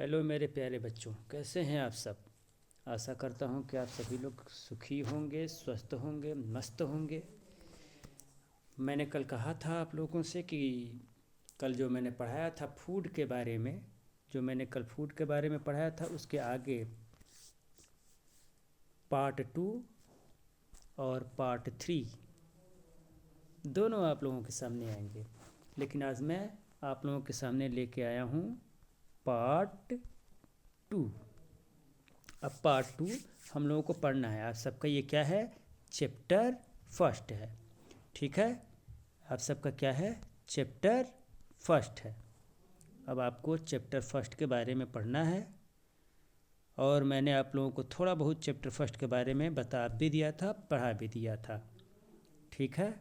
Hello मेरे प्यारे बच्चों, कैसे हैं आप सब। आशा करता हूं कि आप सभी लोग सुखी होंगे, स्वस्थ होंगे, मस्त होंगे। मैंने कल कहा था आप लोगों से कि कल जो मैंने पढ़ाया था फूड के बारे में, जो मैंने कल फूड के बारे में पढ़ाया था उसके आगे पार्ट 2 और पार्ट 3 दोनों आप लोगों के सामने आएंगे। लेकिन आज मैं आप लोगों के सामने लेके आया हूँ पार्ट 2। अब पार्ट 2 हम लोगों को पढ़ना है। आप सबका ये क्या है, चैप्टर फर्स्ट है। ठीक है, आप सबका क्या है, चैप्टर फर्स्ट है। अब आपको चैप्टर फर्स्ट के बारे में पढ़ना है और मैंने आप लोगों को थोड़ा बहुत चैप्टर फर्स्ट के बारे में बता भी दिया था, पढ़ा भी दिया था। ठीक है,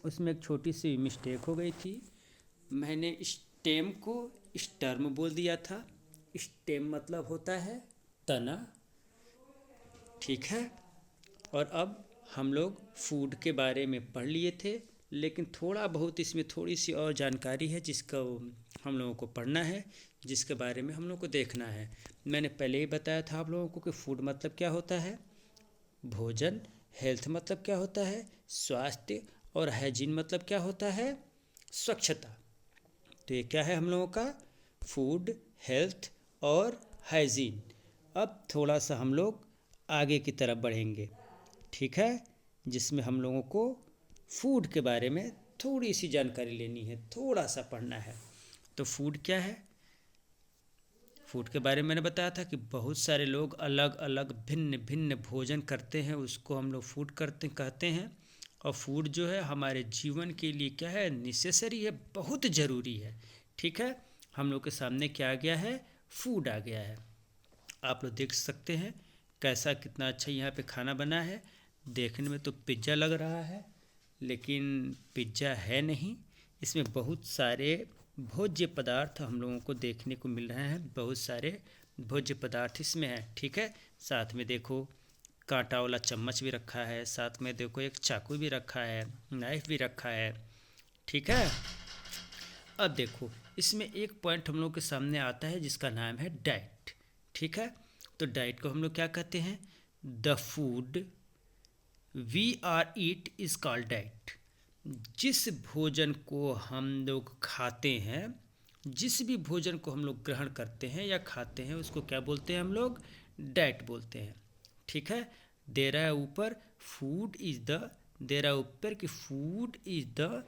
उसमें एक छोटी सी मिस्टेक हो गई थी। मैंने स्टेम को स्टर्म बोल दिया था। स्टेम मतलब होता है तना। ठीक है, और अब हम लोग फूड के बारे में पढ़ लिए थे, लेकिन थोड़ा बहुत इसमें थोड़ी सी और जानकारी है जिसका हम लोगों को पढ़ना है, जिसके बारे में हम लोग को देखना है। मैंने पहले ही बताया था आप लोगों को कि फूड मतलब क्या होता है, भोजन। हेल्थ मतलब क्या होता है, स्वास्थ्य। और हाइजीन मतलब क्या होता है, स्वच्छता। तो ये क्या है हम लोगों का, फूड, हेल्थ और हाइजीन। अब थोड़ा सा हम लोग आगे की तरफ बढ़ेंगे। ठीक है, जिसमें हम लोगों को फूड के बारे में थोड़ी सी जानकारी लेनी है, थोड़ा सा पढ़ना है। तो फूड क्या है, फूड के बारे में मैंने बताया था कि बहुत सारे लोग अलग अलग भिन्न भिन्न भोजन करते हैं, उसको हम लोग फूड कहते हैं। और फूड जो है हमारे जीवन के लिए क्या है, नेसेसरी है, बहुत ज़रूरी है। ठीक है, हम लोग के सामने क्या आ गया है, फूड आ गया है। आप लोग देख सकते हैं कैसा, कितना अच्छा यहाँ पे खाना बना है। देखने में तो पिज्ज़ा लग रहा है, लेकिन पिज्ज़ा है नहीं। इसमें बहुत सारे भोज्य पदार्थ हम लोगों को देखने को मिल रहे हैं, बहुत सारे भोज्य पदार्थ इसमें हैं। ठीक है, साथ में देखो कांटा वाला चम्मच भी रखा है, साथ में देखो एक चाकू भी रखा है, नाइफ भी रखा है। ठीक है, अब देखो इसमें एक पॉइंट हम लोग के सामने आता है जिसका नाम है डाइट। ठीक है, तो डाइट को हम लोग क्या कहते हैं, the food we are eat is called diet. जिस भोजन को हम लोग खाते हैं, जिस भी भोजन को हम लोग ग्रहण करते हैं या खाते हैं, उसको क्या बोलते हैं हम लोग, डाइट बोलते हैं। ठीक है, दे रहा है ऊपर फूड इज द, दे रहा है ऊपर कि food is the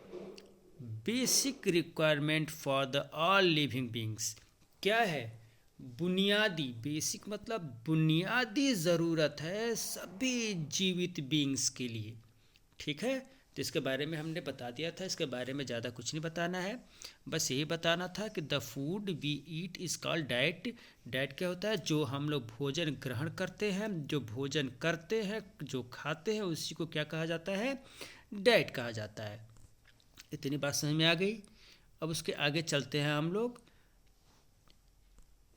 basic requirement for the all living beings. क्या है, बुनियादी, बेसिक मतलब बुनियादी ज़रूरत है सभी जीवित बींग्स के लिए। ठीक है, तो इसके बारे में हमने बता दिया था, इसके बारे में ज़्यादा कुछ नहीं बताना है, बस यही बताना था कि the food we eat is called diet. Diet क्या होता है, जो हम लोग भोजन ग्रहण करते हैं, जो भोजन करते हैं, जो खाते हैं, उसी को क्या कहा जाता है, डाइट कहा जाता है। इतनी बात समझ में आ गई। अब उसके आगे चलते हैं हम लोग,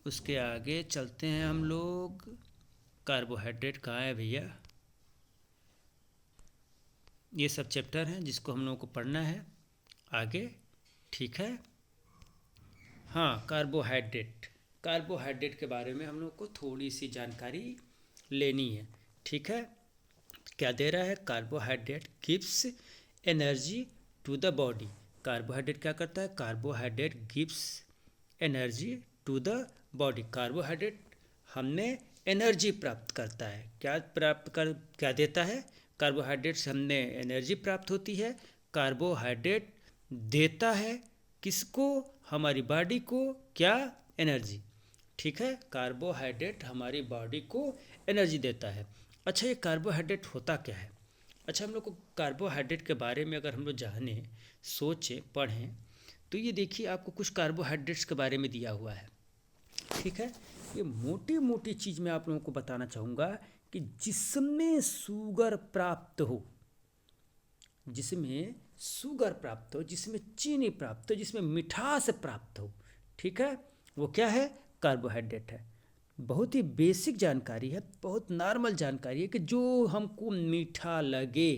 उसके आगे चलते हैं हम लोग। कार्बोहाइड्रेट कहाँ है भैया, ये सब चैप्टर हैं जिसको हम लोगों को पढ़ना है आगे। ठीक है, हाँ कार्बोहाइड्रेट, कार्बोहाइड्रेट के बारे में हम लोग को थोड़ी सी जानकारी लेनी है। ठीक है, क्या दे रहा है, carbohydrate gives energy to the body. Carbohydrate क्या करता है, carbohydrate gives energy to the body. Carbohydrate हमने एनर्जी प्राप्त करता है, क्या प्राप्त कर, क्या देता है, कार्बोहाइड्रेट से हमने एनर्जी प्राप्त होती है। कार्बोहाइड्रेट देता है किसको, हमारी बॉडी को, क्या, एनर्जी। ठीक है, कार्बोहाइड्रेट हमारी बॉडी को एनर्जी देता है। अच्छा, ये कार्बोहाइड्रेट होता क्या है। अच्छा, हम लोग को कार्बोहाइड्रेट के बारे में अगर हम लोग जानें, सोचें, पढ़ें, तो ये देखिए आपको कुछ कार्बोहाइड्रेट्स के बारे में दिया हुआ है। ठीक है, ये मोटी मोटी चीज़ मैं आप लोगों को बताना चाहूँगा कि जिसमें शुगर प्राप्त हो, जिसमें शुगर प्राप्त हो, जिसमें चीनी प्राप्त हो, जिसमें मिठास प्राप्त हो, ठीक है, वो क्या है, कार्बोहाइड्रेट है। बहुत ही बेसिक जानकारी है, बहुत नॉर्मल जानकारी है कि जो हमको मीठा लगे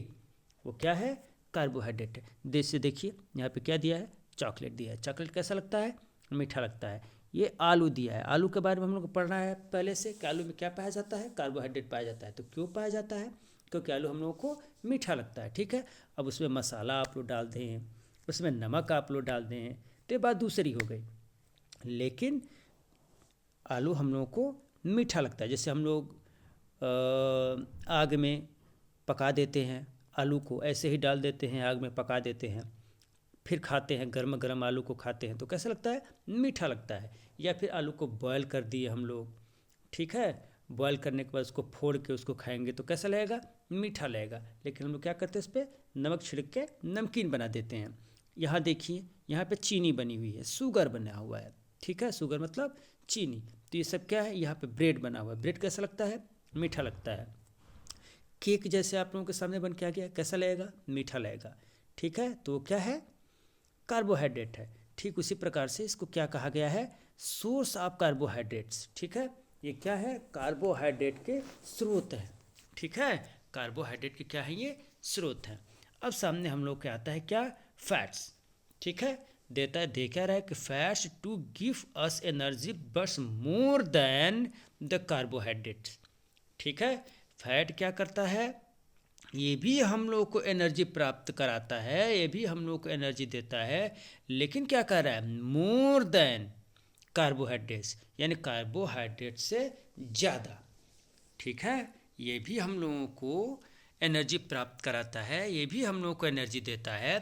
वो क्या है, कार्बोहाइड्रेट है। जैसे देखिए यहाँ पे क्या दिया है, चॉकलेट दिया है। चॉकलेट कैसा लगता है, मीठा लगता है। ये आलू दिया है। आलू के बारे में हम लोग को पढ़ना है पहले से कि आलू में क्या पाया जाता है, कार्बोहाइड्रेट पाया जाता है। तो क्यों पाया जाता है, क्योंकि आलू हम लोगों को मीठा लगता है। ठीक है, अब उसमें मसाला आप लोग डाल दें, उसमें नमक आप लोग डाल दें, तो ये बात दूसरी हो गई। लेकिन आलू हम लोगों को मीठा लगता है। जैसे हम लोग आग में पका देते हैं आलू को, ऐसे ही डाल देते हैं आग में, पका देते हैं, फिर खाते हैं, गर्म गर्म आलू को खाते हैं तो कैसा लगता है, मीठा लगता है। या फिर आलू को बॉयल कर दिए हम लोग, ठीक है, बॉयल करने के बाद उसको फोड़ के उसको खाएंगे तो कैसा लगेगा, मीठा लगेगा। लेकिन हम लोग क्या करते हैं, उस पर नमक छिड़क के नमकीन बना देते हैं। यहाँ देखिए, यहाँ पे चीनी बनी हुई है, शुगर बना हुआ है। ठीक है, शुगर मतलब चीनी। तो ये सब क्या है, यहाँ पे ब्रेड बना हुआ है। ब्रेड कैसा लगता है, मीठा लगता है। केक जैसे आप लोगों के सामने बन के आ गया, कैसा लगेगा, मीठा लगेगा। ठीक है, तो क्या है, कार्बोहाइड्रेट है। ठीक उसी प्रकार से इसको क्या कहा गया है, सोर्स ऑफ कार्बोहाइड्रेट्स। ठीक है, ये क्या है, कार्बोहाइड्रेट के स्रोत हैं। ठीक है, कार्बोहाइड्रेट के क्या है, ये स्रोत हैं। अब सामने हम लोग के आता है क्या, फैट्स। ठीक है, देता है, दे क्या रहा है कि fats to give us energy buts more than the carbohydrates. ठीक है, फैट क्या करता है, ये भी हम लोग को एनर्जी प्राप्त कराता है, ये भी हम लोग को एनर्जी देता है, लेकिन क्या कर रहा है, मोर देन कार्बोहाइड्रेट्स, यानी कार्बोहाइड्रेट से ज़्यादा। ठीक है, ये भी हम लोगों को एनर्जी प्राप्त कराता है, ये भी हम लोगों को एनर्जी देता है।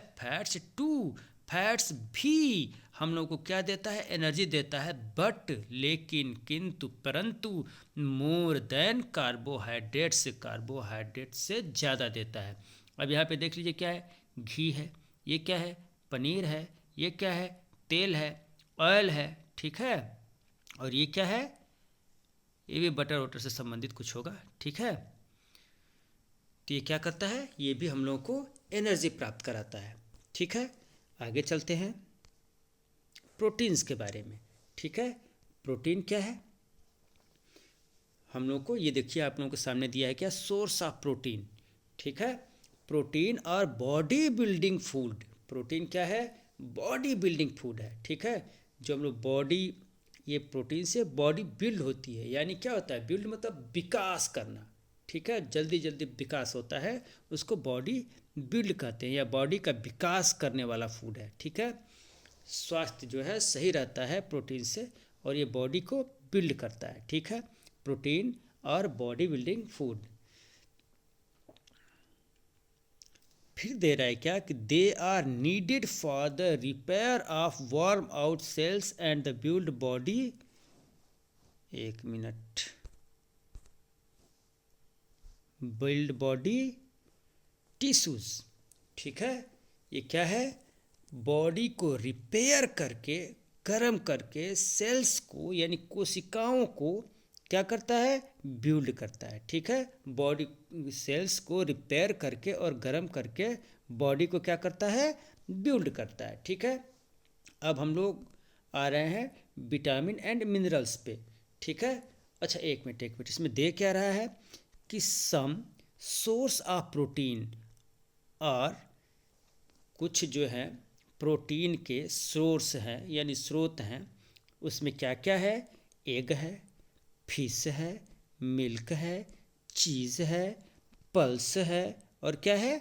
फैट्स भी हम लोग को क्या देता है, एनर्जी देता है, बट लेकिन किंतु परंतु मोर देन कार्बोहाइड्रेट्स, कार्बोहाइड्रेट से ज़्यादा देता है। अब यहाँ पे देख लीजिए क्या है, घी है, ये क्या है, पनीर है, ये क्या है, तेल है, ऑयल है। ठीक है, और ये क्या है, ये भी बटर वटर से संबंधित कुछ होगा। ठीक है, तो ये क्या करता है, ये भी हम लोगों को एनर्जी प्राप्त कराता है। ठीक है, आगे चलते हैं प्रोटीन्स के बारे में। ठीक है, प्रोटीन क्या है, हम लोग को ये देखिए, आप लोगों के सामने दिया है क्या, सोर्स ऑफ प्रोटीन। ठीक है, प्रोटीन और बॉडी बिल्डिंग फूड। प्रोटीन क्या है, बॉडी बिल्डिंग फूड है। ठीक है, जो हम लोग बॉडी, ये प्रोटीन से बॉडी बिल्ड होती है। यानी क्या होता है, बिल्ड मतलब विकास करना। ठीक है, जल्दी जल्दी विकास होता है, उसको बॉडी बिल्ड कहते हैं, या बॉडी का विकास करने वाला फूड है। ठीक है, स्वास्थ्य जो है सही रहता है प्रोटीन से, और ये बॉडी को बिल्ड करता है। ठीक है, प्रोटीन और बॉडी बिल्डिंग फूड। फिर दे रहा है क्या कि they are needed for the repair of worn out cells and the build body, एक मिनट, बिल्ड बॉडी टिश्यूज। ठीक है, ये क्या है, बॉडी को रिपेयर करके, गर्म करके, सेल्स को यानी कोशिकाओं को क्या करता है, बिल्ड करता है। ठीक है, बॉडी सेल्स को रिपेयर करके और गर्म करके बॉडी को क्या करता है, बिल्ड करता है। ठीक है, अब हम लोग आ रहे हैं विटामिन एंड मिनरल्स पे। ठीक है, अच्छा एक मिनट, इसमें दे क्या रहा है कि सम सोर्स ऑफ प्रोटीन, और कुछ जो है प्रोटीन के सोर्स हैं यानी स्रोत हैं, उसमें क्या क्या है, एग है, फिश है, मिल्क है, चीज़ है, पल्स है, और क्या है,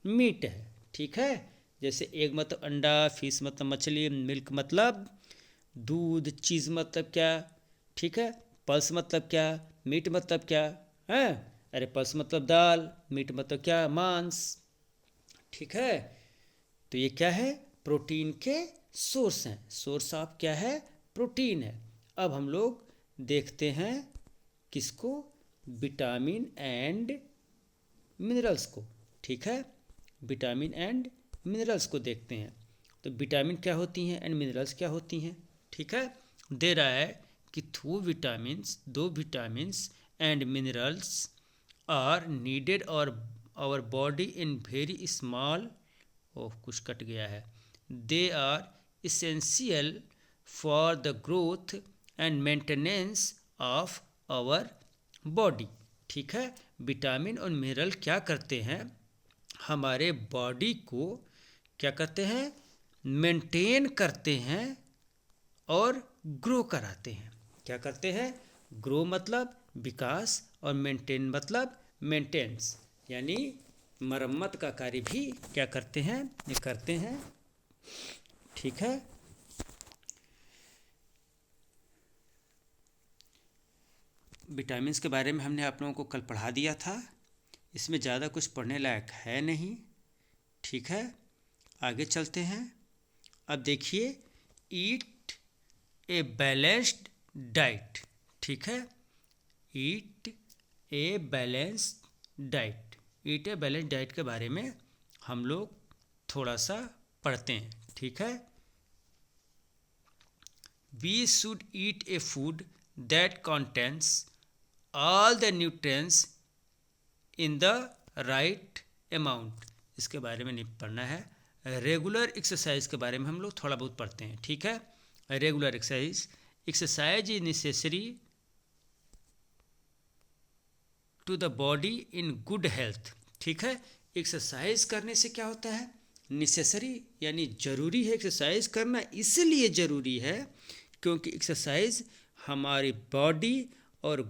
मीट है। ठीक है, जैसे एग मतलब अंडा, फिश मतलब मछली, मिल्क मतलब दूध, चीज़ मतलब क्या, ठीक है, पल्स मतलब क्या, मीट मतलब क्या है, अरे पल्स मतलब दाल, मीट मतलब क्या, मांस। ठीक है, तो ये क्या है, प्रोटीन के सोर्स हैं, सोर्स ऑफ क्या है, प्रोटीन है। अब हम लोग देखते हैं किसको, विटामिन एंड मिनरल्स को। ठीक है, विटामिन एंड मिनरल्स को देखते हैं। तो विटामिन क्या होती हैं एंड मिनरल्स क्या होती हैं। ठीक है, दे रहा है कि दो vitamins and minerals are needed और our body in very small, oh कुछ कट गया है, they are essential for the growth and maintenance of our body. ठीक है, विटामिन और मिनरल क्या करते हैं, हमारे बॉडी को क्या करते हैं, मेंटेन करते हैं और ग्रो कराते हैं। क्या करते हैं? ग्रो मतलब विकास और मेंटेन मतलब मेंटेनेंस, यानी मरम्मत का कार्य भी क्या करते हैं? ये करते हैं। ठीक है। विटामिन्स के बारे में हमने आप लोगों को कल पढ़ा दिया था, इसमें ज़्यादा कुछ पढ़ने लायक है नहीं। ठीक है, आगे चलते हैं। अब देखिए, ईट ए बैलेंस्ड डाइट। ठीक है, eat a balanced diet. Eat a balanced diet के बारे में हम लोग थोड़ा सा पढ़ते हैं। ठीक है, we should eat a food that contains all the nutrients in the right amount. इसके बारे में नहीं पढ़ना है। रेगुलर एक्सरसाइज के बारे में हम लोग थोड़ा बहुत पढ़ते हैं। ठीक है, regular exercise is necessary to the body in good health. ठीक है, एक्सरसाइज करने से क्या होता है? नेसेसरी यानी जरूरी है। एक्सरसाइज करना इसलिए ज़रूरी है क्योंकि एक्सरसाइज हमारी बॉडी और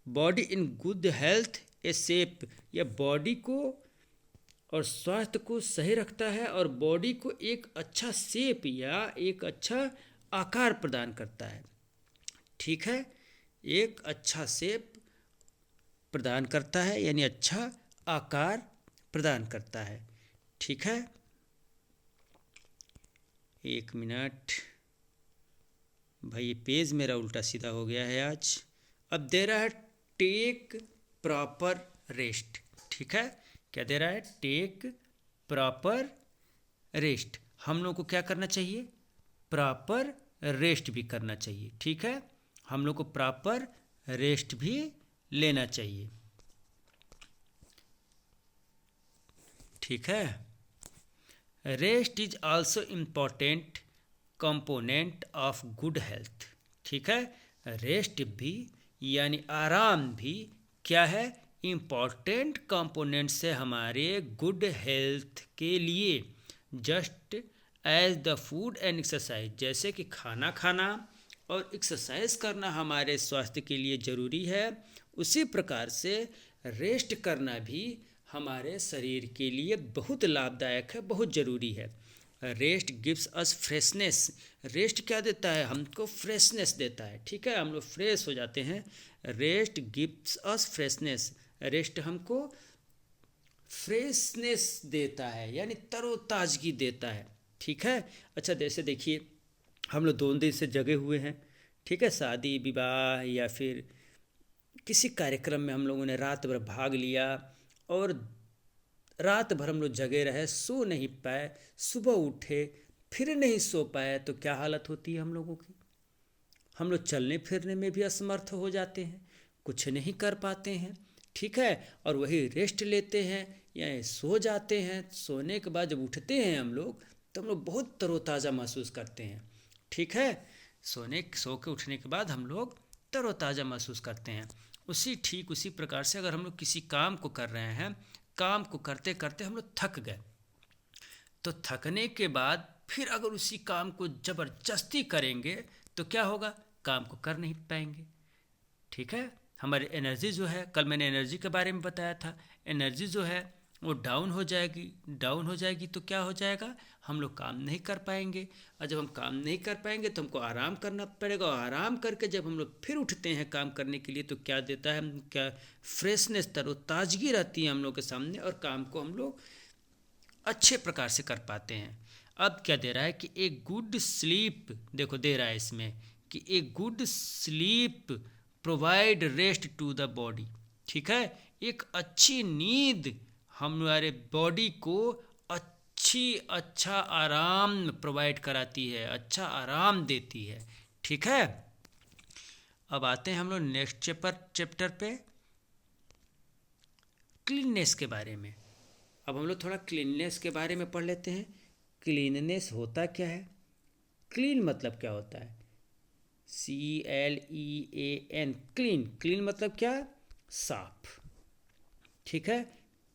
body in good health A shape, या बॉडी को और स्वास्थ्य को सही रखता है और बॉडी को एक अच्छा शेप या एक अच्छा आकार प्रदान करता है। ठीक है, एक अच्छा शेप प्रदान करता है यानी अच्छा आकार प्रदान करता है। ठीक है, एक मिनट भाई, ये पेज मेरा उल्टा सीधा हो गया है आज। अब दे रहा है टेक प्रॉपर रेस्ट। ठीक है, क्या दे रहा है? Take proper rest. हम लोग को क्या करना चाहिए? प्रॉपर रेस्ट भी करना चाहिए। ठीक है, हम लोग को प्रॉपर रेस्ट भी लेना चाहिए। ठीक है, rest is also important component of good health. ठीक है, रेस्ट भी यानी आराम भी क्या है? इम्पॉर्टेंट कंपोनेंट्स है हमारे गुड हेल्थ के लिए। Just as the food and exercise, जैसे कि खाना खाना और एक्सरसाइज करना हमारे स्वास्थ्य के लिए ज़रूरी है, उसी प्रकार से रेस्ट करना भी हमारे शरीर के लिए बहुत लाभदायक है, बहुत ज़रूरी है। Rest gives us freshness. Rest क्या देता है? हमको फ्रेशनेस देता है। ठीक है, हम लोग फ्रेश हो जाते हैं। Rest gives us freshness. Rest हमको फ्रेशनेस देता है यानी तरोताजगी देता है। ठीक है, अच्छा जैसे देखिए, हम लोग 2 दिन से जगे हुए हैं। ठीक है, शादी विवाह या फिर किसी कार्यक्रम में हम लोगों ने रात भर भाग लिया और रात भर हम लोग जगे रहे, सो नहीं पाए, सुबह उठे फिर नहीं सो पाए, तो क्या हालत होती है हम लोगों की? हम लोग चलने फिरने में भी असमर्थ हो जाते हैं, कुछ नहीं कर पाते हैं। ठीक है, और वही रेस्ट लेते हैं या सो जाते हैं, सोने के बाद जब उठते हैं हम लोग तो हम लोग बहुत तरोताज़ा महसूस करते हैं। ठीक है, सो के उठने के बाद हम लोग तरोताज़ा महसूस करते हैं। उसी प्रकार से अगर हम लोग किसी काम को कर रहे हैं, काम को करते करते हम लोग थक गए, तो थकने के बाद फिर अगर उसी काम को ज़बरदस्ती करेंगे तो क्या होगा? काम को कर नहीं पाएंगे। ठीक है, हमारी एनर्जी जो है, कल मैंने एनर्जी के बारे में बताया था, एनर्जी जो है वो डाउन हो जाएगी तो क्या हो जाएगा? हम लोग काम नहीं कर पाएंगे, और जब हम काम नहीं कर पाएंगे तो हमको आराम करना पड़ेगा, और आराम करके जब हम लोग फिर उठते हैं काम करने के लिए तो क्या देता है? क्या फ्रेशनेस, तरोताजगी रहती है हम लोग के सामने, और काम को हम लोग अच्छे प्रकार से कर पाते हैं। अब क्या दे रहा है कि एक गुड स्लीप, देखो दे रहा है इसमें कि एक good sleep provide rest to the body. ठीक है, एक अच्छी नींद हमारे बॉडी को अच्छा आराम प्रोवाइड कराती है, अच्छा आराम देती है। ठीक है, अब आते हैं हम लोग नेक्स्ट चैप्टर पे, क्लीननेस के बारे में। अब हम लोग थोड़ा क्लीननेस के बारे में पढ़ लेते हैं। क्लीननेस होता क्या है? क्लीन मतलब क्या होता है? CLEAN, क्लीन मतलब क्या? साफ। ठीक है,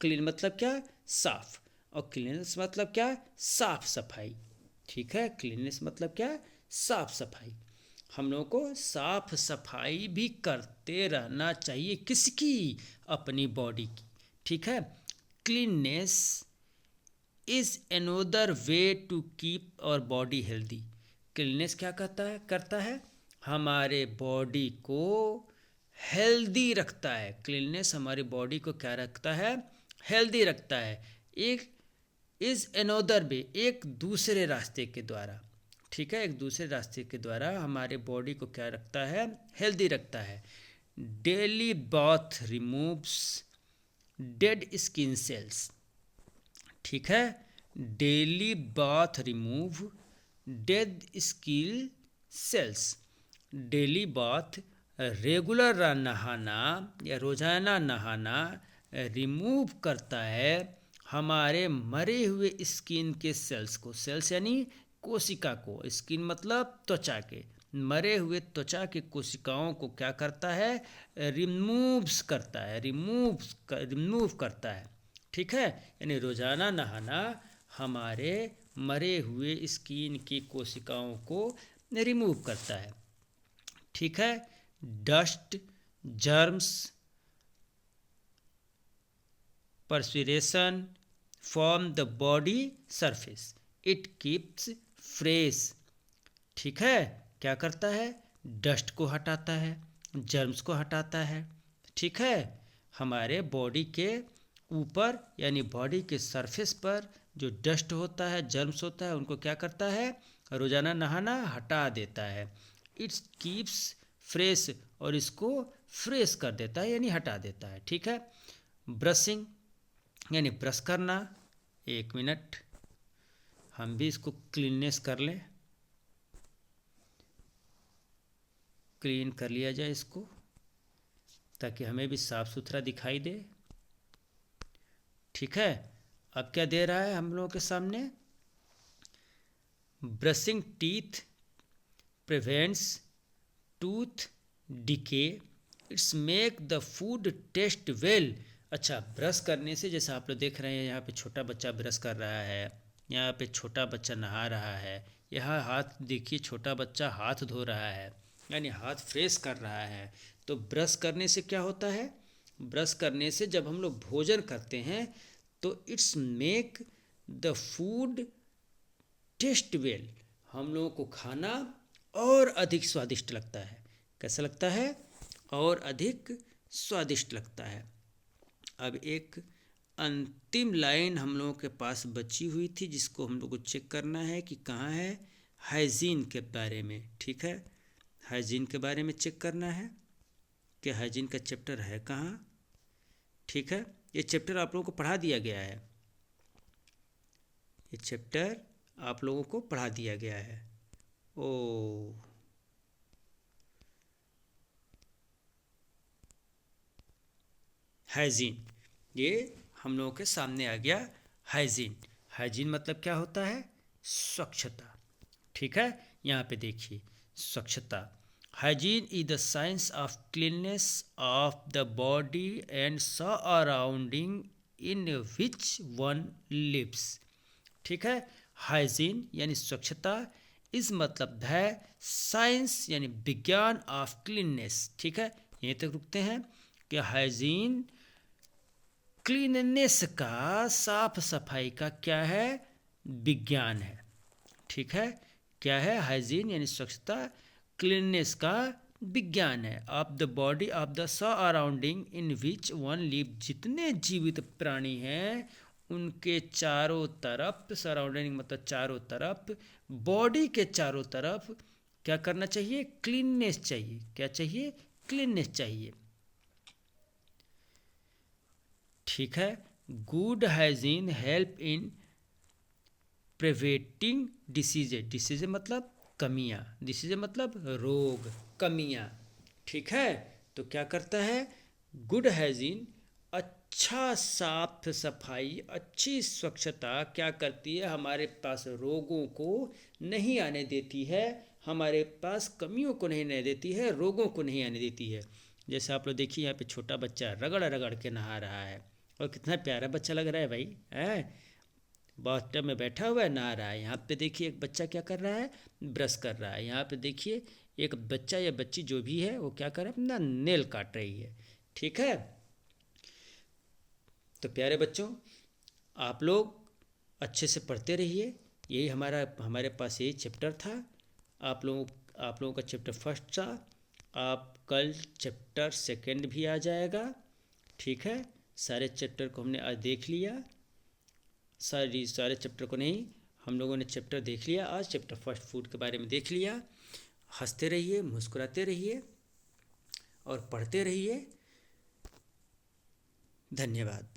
क्लीन मतलब क्या? साफ। और क्लीननेस मतलब क्या? साफ सफाई। ठीक है, क्लीननेस मतलब क्या? साफ सफाई। हम लोगों को साफ सफाई भी करते रहना चाहिए। किसकी? अपनी बॉडी की। ठीक है। Cleanliness is another way to keep our body healthy. Cleanliness क्या करता है हमारे बॉडी को हेल्दी रखता है। क्लीननेस हमारी बॉडी को क्या रखता है? हेल्दी रखता है। एक इज अनोदर वे, एक दूसरे रास्ते के द्वारा। ठीक है, एक दूसरे रास्ते के द्वारा हमारे बॉडी को क्या रखता है? हेल्दी रखता है। Daily bath removes dead skin cells. ठीक है, daily bath remove dead skin cells. Daily bath, regular नहाना या रोजाना नहाना रिमूव करता है हमारे मरे हुए स्किन के सेल्स को। सेल्स यानी कोशिका को, स्किन मतलब त्वचा के। मरे हुए त्वचा की कोशिकाओं को क्या करता है? रिमूव्स करता है, रिमूव करता है। ठीक है, यानी रोजाना नहाना हमारे मरे हुए स्किन की कोशिकाओं को रिमूव करता है। ठीक है। Dust, germs, perspiration from the body surface, it keeps fresh। ठीक है, क्या करता है? डस्ट को हटाता है, जर्म्स को हटाता है। ठीक है, हमारे बॉडी के ऊपर यानी बॉडी के सरफेस पर जो डस्ट होता है, जर्म्स होता है, उनको क्या करता है? रोजाना नहाना हटा देता है। इट्स कीप्स फ्रेश, और इसको फ्रेश कर देता है यानी हटा देता है। ठीक है। ब्रशिंग यानी ब्रश करना। 1 मिनट हम भी इसको क्लीननेस कर लें, क्लीन कर लिया जाए इसको, ताकि हमें भी साफ सुथरा दिखाई दे। ठीक है, अब क्या दे रहा है हम लोगों के सामने? Brushing teeth prevents tooth decay, it's make the food taste well. अच्छा, ब्रश करने से, जैसे आप लोग देख रहे हैं यहाँ पे छोटा बच्चा ब्रश कर रहा है, यहाँ पे छोटा बच्चा नहा रहा है, यहाँ हाथ देखिए छोटा बच्चा हाथ धो रहा है यानी हाथ फ्रेश कर रहा है। तो ब्रश करने से क्या होता है? ब्रश करने से जब हम लोग भोजन करते हैं तो it's make the food taste well, हम लोगों को खाना और अधिक स्वादिष्ट लगता है। कैसा लगता है? और अधिक स्वादिष्ट लगता है। अब एक अंतिम लाइन हम लोगों के पास बची हुई थी, जिसको हम लोग को चेक करना है कि कहाँ है। हाइजीन के बारे में। ठीक है, हाइजीन के बारे में चेक करना है कि हाइजीन का चैप्टर है कहाँ। ठीक है, ये चैप्टर आप लोगों को पढ़ा दिया गया है, ये चैप्टर आप लोगों को पढ़ा दिया गया है। ओ हाइजीन, ये हम लोगों के सामने आ गया। हाइजीन, हाइजीन मतलब क्या होता है? स्वच्छता। ठीक है, यहाँ पे देखिए स्वच्छता। Hygiene is the science of cleanliness of the body and surrounding in which one lives. ठीक है, हाइजीन यानी स्वच्छता, इस मतलब है साइंस यानी विज्ञान ऑफ क्लीननेस। ठीक है, यहीं तक रुकते हैं कि हाइजीन क्लीननेस का, साफ सफाई का क्या है? विज्ञान है। ठीक है, क्या है? हाइजीन यानी स्वच्छता क्लीननेस का विज्ञान है। Of the body of the surrounding in which one live, जितने जीवित प्राणी हैं उनके चारों तरफ, सराउंडिंग मतलब चारों तरफ, बॉडी के चारों तरफ क्या करना चाहिए? क्लीननेस चाहिए। क्या चाहिए? क्लीननेस चाहिए। ठीक है, good hygiene help in preventing diseases. Diseases मतलब कमियां, डिसीजेज मतलब रोग, कमियां। ठीक है, तो क्या करता है? गुड हाइजीन, अच्छा साफ सफाई, अच्छी स्वच्छता क्या करती है? हमारे पास रोगों को नहीं आने देती है, हमारे पास कमियों को नहीं आने देती है, रोगों को नहीं आने देती है। जैसे आप लोग देखिए यहाँ पे छोटा बच्चा रगड़ रगड़ के नहा रहा है, और कितना प्यारा बच्चा लग रहा है भाई है। बाथटब में बैठा हुआ है, नहा रहा है। यहाँ पे देखिए एक बच्चा क्या कर रहा है, ब्रश कर रहा है। यहाँ पे देखिए एक बच्चा या बच्ची जो भी है वो क्या कर रहा है, अपना नेल काट रही है। ठीक है, तो प्यारे बच्चों, आप लोग अच्छे से पढ़ते रहिए। यही हमारे पास यही चैप्टर था। आप लोगों का चैप्टर फर्स्ट था। आप कल चैप्टर सेकंड भी आ जाएगा। ठीक है, सारे चैप्टर को हमने आज देख लिया। सारे चैप्टर को नहीं, हम लोगों ने चैप्टर देख लिया आज। चैप्टर फर्स्ट फूड के बारे में देख लिया। हंसते रहिए, मुस्कुराते रहिए और पढ़ते रहिए। धन्यवाद।